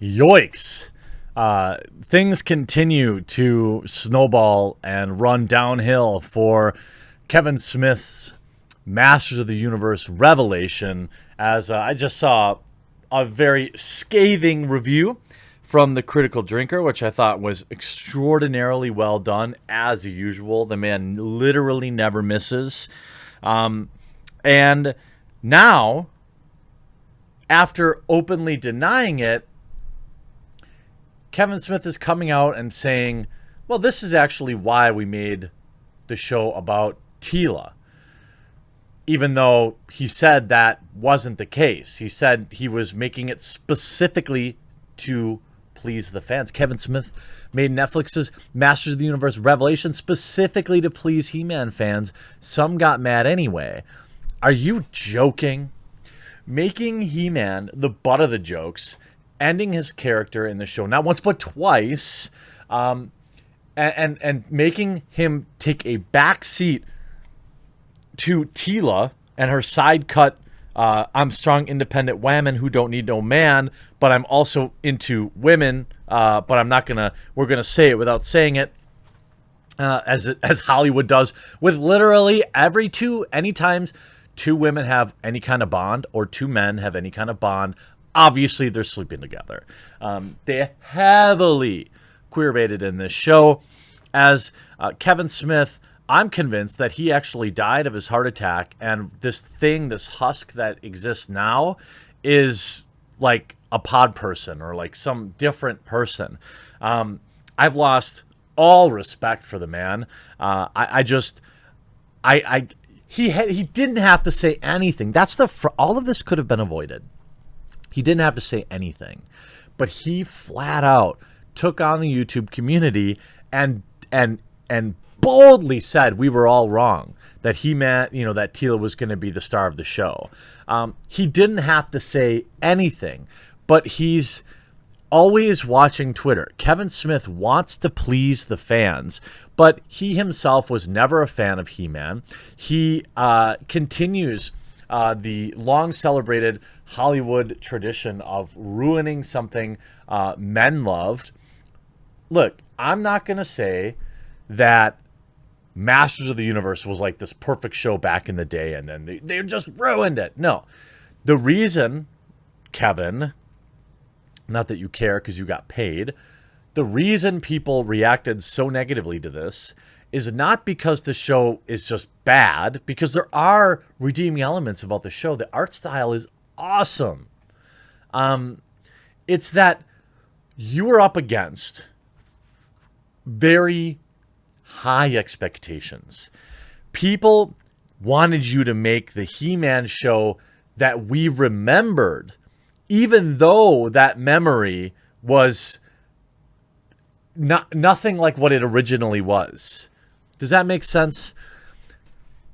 Yoicks. Things continue to snowball and run downhill for Kevin Smith's Masters of the Universe revelation, as I just saw a very scathing review from the Critical Drinker, which I thought was extraordinarily well done, as usual. The man literally never misses. And now, after openly denying it, Kevin Smith is coming out and saying, well, this is actually why we made the show about Tila. Even though he said that wasn't the case. He said he was making it specifically to please the fans. Kevin Smith made Netflix's Masters of the Universe revelation specifically to please He-Man fans. Some got mad anyway. Are you joking? Making He-Man the butt of the jokes, ending his character in the show not once but twice, and making him take a back seat to Tila and her side cut, I'm strong, independent woman who don't need no man, but I'm also into women, but I'm not gonna, we're gonna say it without saying it, as Hollywood does with literally anytime two women have any kind of bond or two men have any kind of bond, obviously they're sleeping together. They heavily queer-baited in this show, as Kevin Smith, I'm convinced that he actually died of his heart attack, and this husk that exists now is like a pod person or like some different person. I've lost all respect for the man. He didn't have to say anything. All of this could have been avoided. He didn't have to say anything, but he flat out took on the YouTube community and boldly said we were all wrong, that that Tila was going to be the star of the show. He didn't have to say anything, but he's always watching Twitter. Kevin Smith wants to please the fans, but he himself was never a fan of He-Man. He continues the long-celebrated Hollywood tradition of ruining something men loved. Look, I'm not going to say that Masters of the Universe was like this perfect show back in the day and then they just ruined it. No. The reason, Kevin, not that you care because you got paid, the reason people reacted so negatively to this is not because the show is just bad, because there are redeeming elements about the show. The art style is awesome. It's that you were up against very high expectations. People wanted you to make the He-Man show that we remembered, even though that memory was nothing like what it originally was. Does that make sense?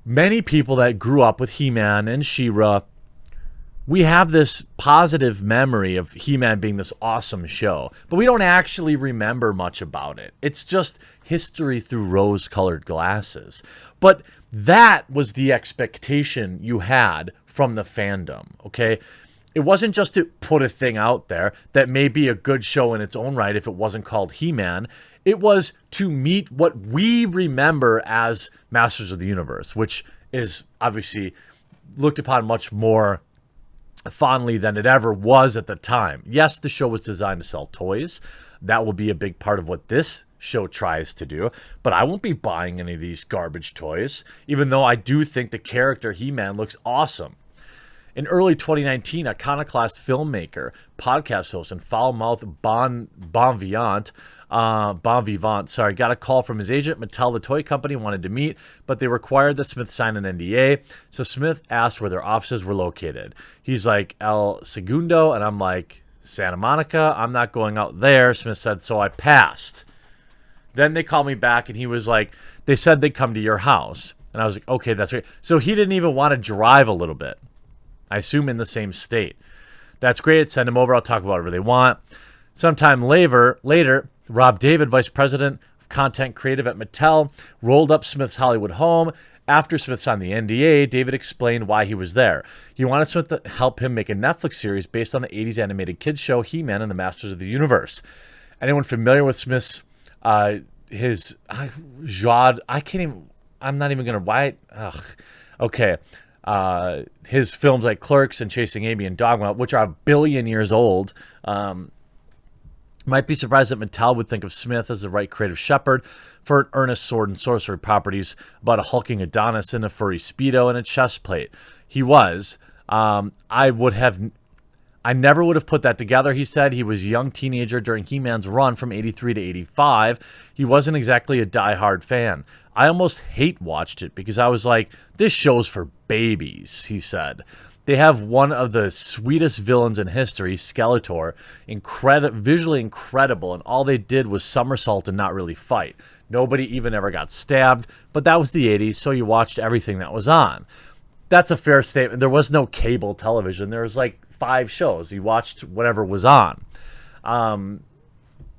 Many people that grew up with He-Man and She-Ra, we have this positive memory of He-Man being this awesome show, but we don't actually remember much about it. It's just history through rose-colored glasses. But that was the expectation you had from the fandom, okay? It wasn't just to put a thing out there that may be a good show in its own right if it wasn't called He-Man. It was to meet what we remember as Masters of the Universe, which is obviously looked upon much more fondly than it ever was at the time. Yes, the show was designed to sell toys. That will be a big part of what this show tries to do, but I won't be buying any of these garbage toys, even though I do think the character He-Man looks awesome. In early 2019, iconoclast filmmaker, podcast host, and foul-mouthed bon vivant, got a call from his agent. Mattel, the toy company, wanted to meet, but they required that Smith sign an NDA. So Smith asked where their offices were located. He's like, El Segundo, and I'm like, Santa Monica? I'm not going out there. Smith said, so I passed. Then they called me back, and he was like, they said they'd come to your house. And I was like, okay, that's great. So he didn't even want to drive a little bit. I assume in the same state. That's great. Send them over. I'll talk about whatever they want. Sometime later, Rob David, vice president of content creative at Mattel, rolled up Smith's Hollywood home After Smith signed the NDA, David explained why he was there. He wanted Smith to help him make a Netflix series based on the 80s animated kids show He-Man and the Masters of the Universe. Anyone familiar with Smith's his Jod? I'm not even gonna. Why? Ugh. Okay. His films like Clerks and Chasing Amy and Dogma, which are 1 billion years old, might be surprised that Mattel would think of Smith as the right creative shepherd for an earnest sword and sorcery properties about a hulking Adonis in a furry Speedo and a chest plate. He was. I never would have put that together, he said. He was a young teenager during He-Man's run from 83 to 85. He wasn't exactly a diehard fan. I almost hate-watched it because I was like, this show's for babies, he said. They have one of the sweetest villains in history, Skeletor, visually incredible, and all they did was somersault and not really fight. Nobody even ever got stabbed, but that was the 80s, so you watched everything that was on. That's a fair statement. There was no cable television. There was like 5 shows. You watched whatever was on.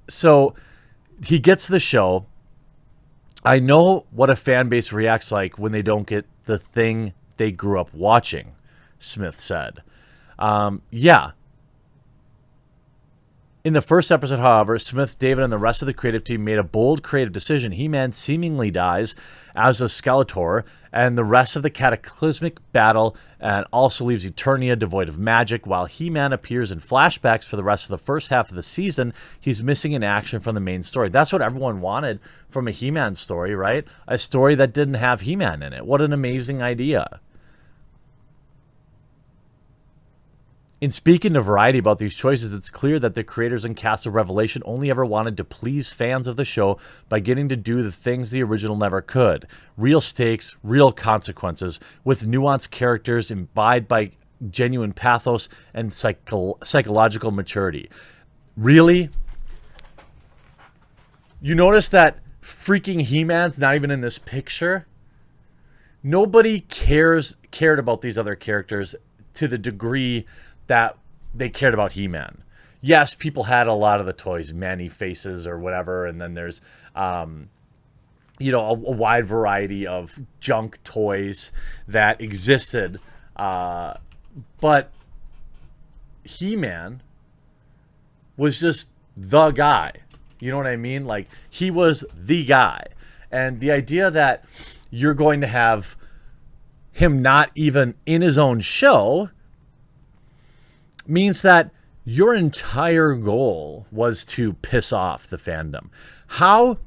So he gets the show. I know what a fan base reacts like when they don't get the thing they grew up watching, Smith said. Yeah. In the first episode, however, Smith, David, and the rest of the creative team made a bold creative decision. He-Man seemingly dies as a Skeletor, and the rest of the cataclysmic battle and also leaves Eternia devoid of magic. While He-Man appears in flashbacks for the rest of the first half of the season, he's missing in action from the main story. That's what everyone wanted from a He-Man story, right? A story that didn't have He-Man in it. What an amazing idea. In speaking to Variety about these choices, it's clear that the creators and cast of Revelation only ever wanted to please fans of the show by getting to do the things the original never could. Real stakes, real consequences, with nuanced characters imbibed by genuine pathos and psychological maturity. Really? You notice that freaking He-Man's not even in this picture? Nobody cared about these other characters to the degree that they cared about He-Man. Yes, people had a lot of the toys, Manny faces or whatever, and then there's, a wide variety of junk toys that existed. But He-Man was just the guy. You know what I mean? Like, he was the guy. And the idea that you're going to have him not even in his own show means that your entire goal was to piss off the fandom. How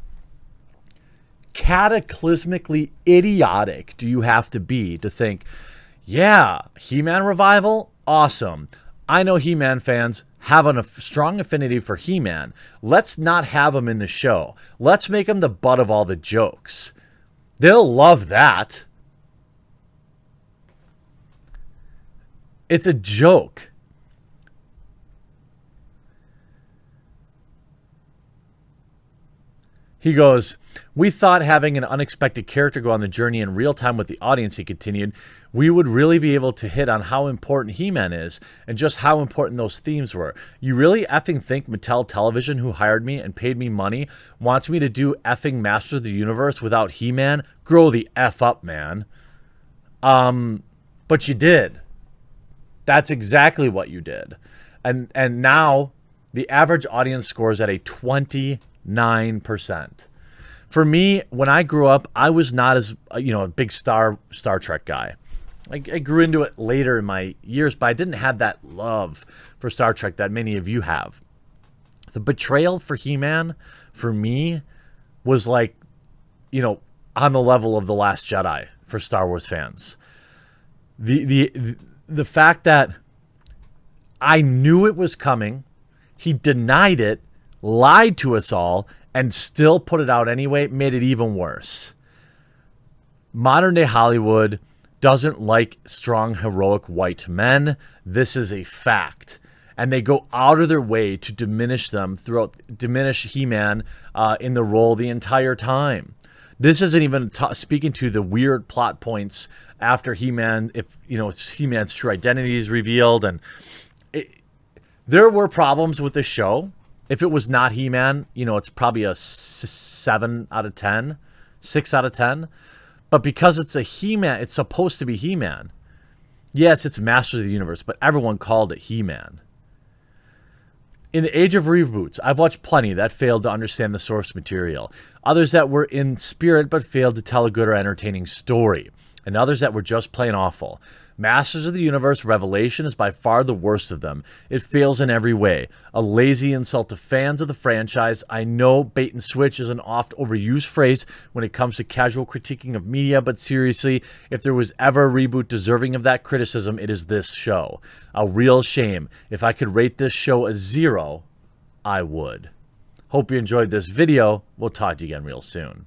cataclysmically idiotic do you have to be to think, yeah, He-Man revival? Awesome. I know He-Man fans have a strong affinity for He-Man. Let's not have him in the show. Let's make him the butt of all the jokes. They'll love that. It's a joke. He goes, we thought having an unexpected character go on the journey in real time with the audience, he continued, we would really be able to hit on how important He-Man is and just how important those themes were. You really effing think Mattel Television, who hired me and paid me money, wants me to do effing Masters of the Universe without He-Man? Grow the F up, man. But you did. That's exactly what you did. And now the average audience scores at a 29%. For me, when I grew up, I was not as a big Star Trek guy. I grew into it later in my years, but I didn't have that love for Star Trek that many of you have. The betrayal for He-Man, for me, was like, on the level of The Last Jedi for Star Wars fans. The fact that I knew it was coming, he denied it, lied to us all, and still put it out anyway, made it even worse. Modern day Hollywood doesn't like strong, heroic white men. This is a fact. And they go out of their way to diminish He-Man in the role the entire time. This isn't even speaking to the weird plot points after He-Man, if He-Man's true identity is revealed. And there were problems with the show. If it was not He-Man, it's probably a 7 out of 10, 6 out of 10. But because it's a He-Man, it's supposed to be He-Man. Yes, it's Masters of the Universe, but everyone called it He-Man. In the age of reboots, I've watched plenty that failed to understand the source material, others that were in spirit but failed to tell a good or entertaining story, and others that were just plain awful. Masters of the Universe Revelation is by far the worst of them. It fails in every way. A lazy insult to fans of the franchise. I know bait and switch is an oft overused phrase when it comes to casual critiquing of media, but seriously, if there was ever a reboot deserving of that criticism, it is this show. A real shame. If I could rate this show a 0, I would. Hope you enjoyed this video. We'll talk to you again real soon.